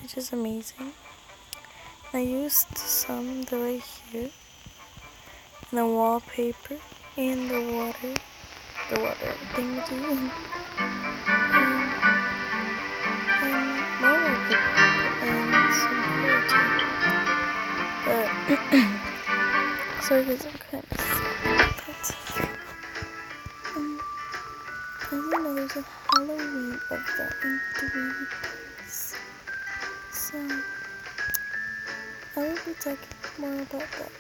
which is amazing. I used some that right here, and the wallpaper, and the water thingy, and more wallpaper, and some creatine. But sorry guys, I'm kind of sick. As you know, there's a Halloween event in 3 days, so I will be talking more about that.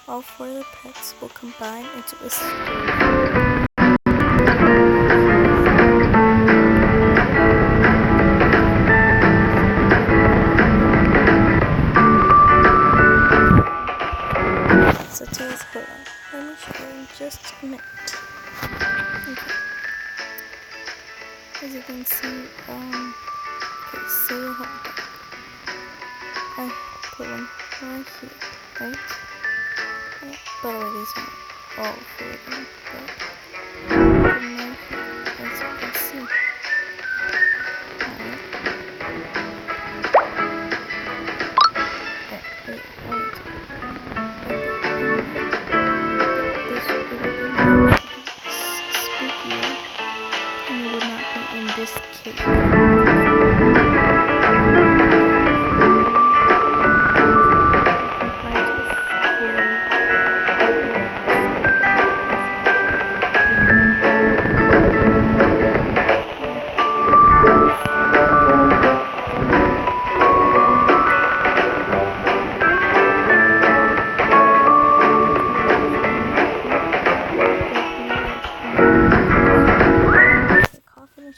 All 4 of the pets will combine into a story. So today's hold on. Let me show you in just a minute. Okay. As you can see, okay, so hold on. I put one right here, right? By the way, these are all 4 of them, but put them right here, as you can see. This cake.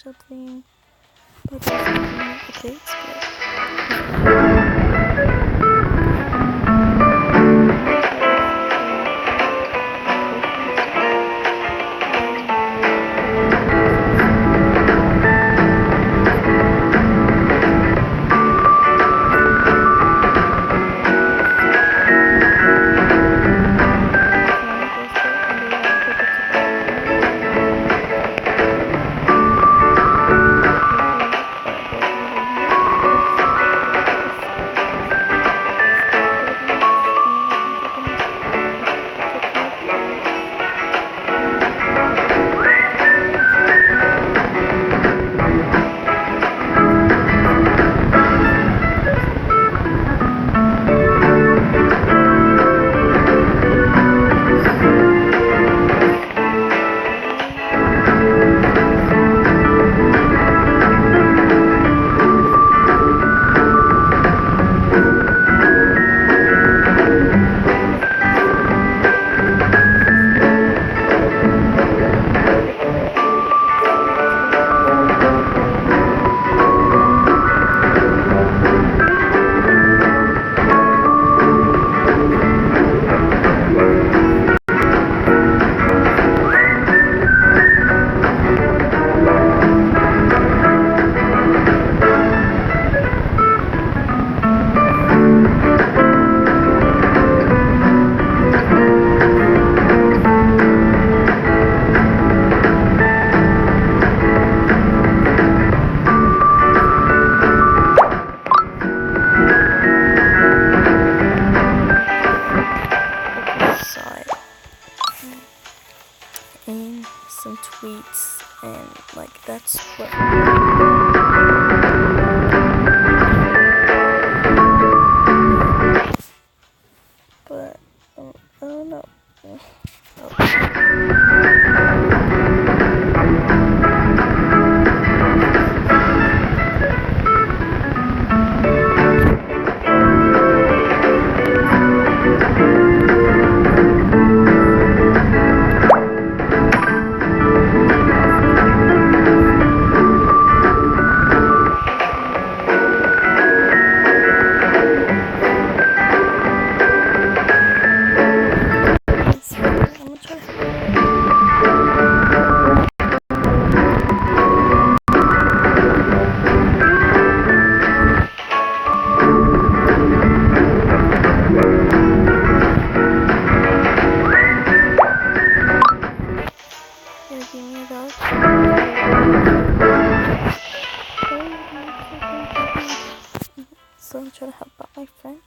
Something, but there's something like the plates, like that's what. But I don't know. So I'm trying to help out my friend.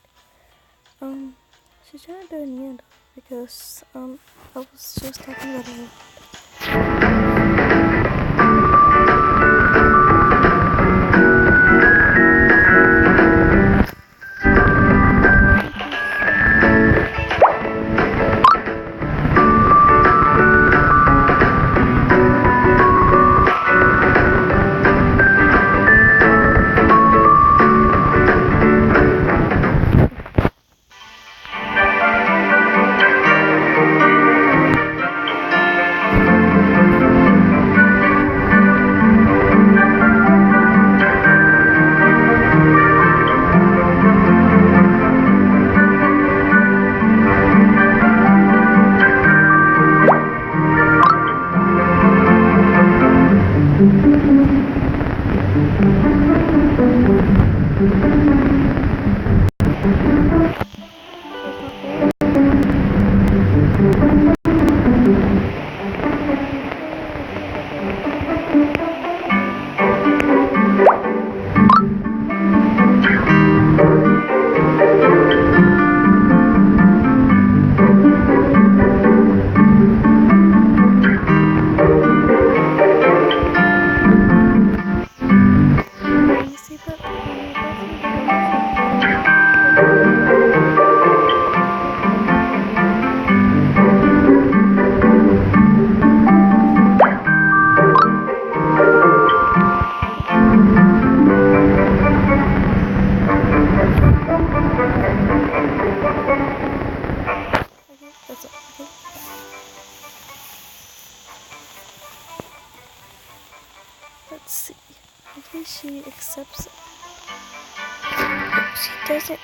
She's trying to do a new dog because she was talking about it. Let's see. Hopefully she accepts it. If she doesn't,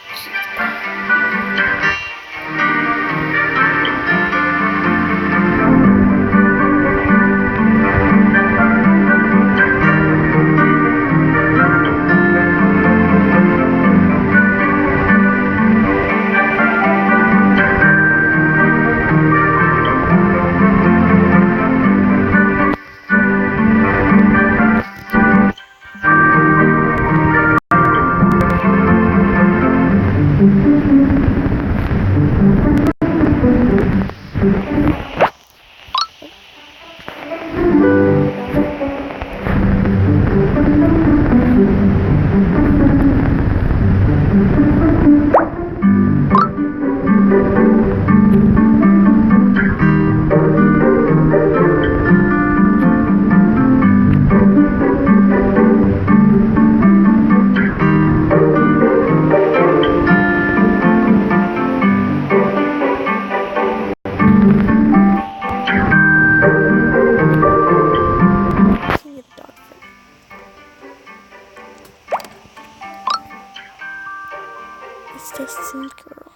it's Destined Girl.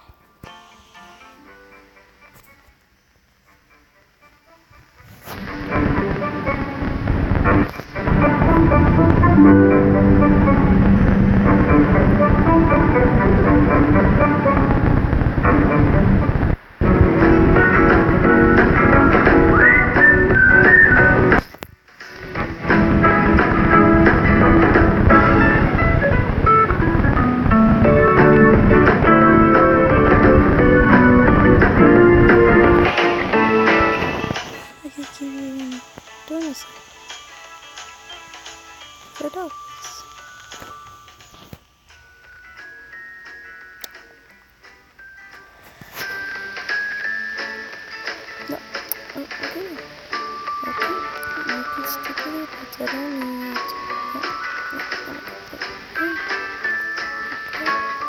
I don't need.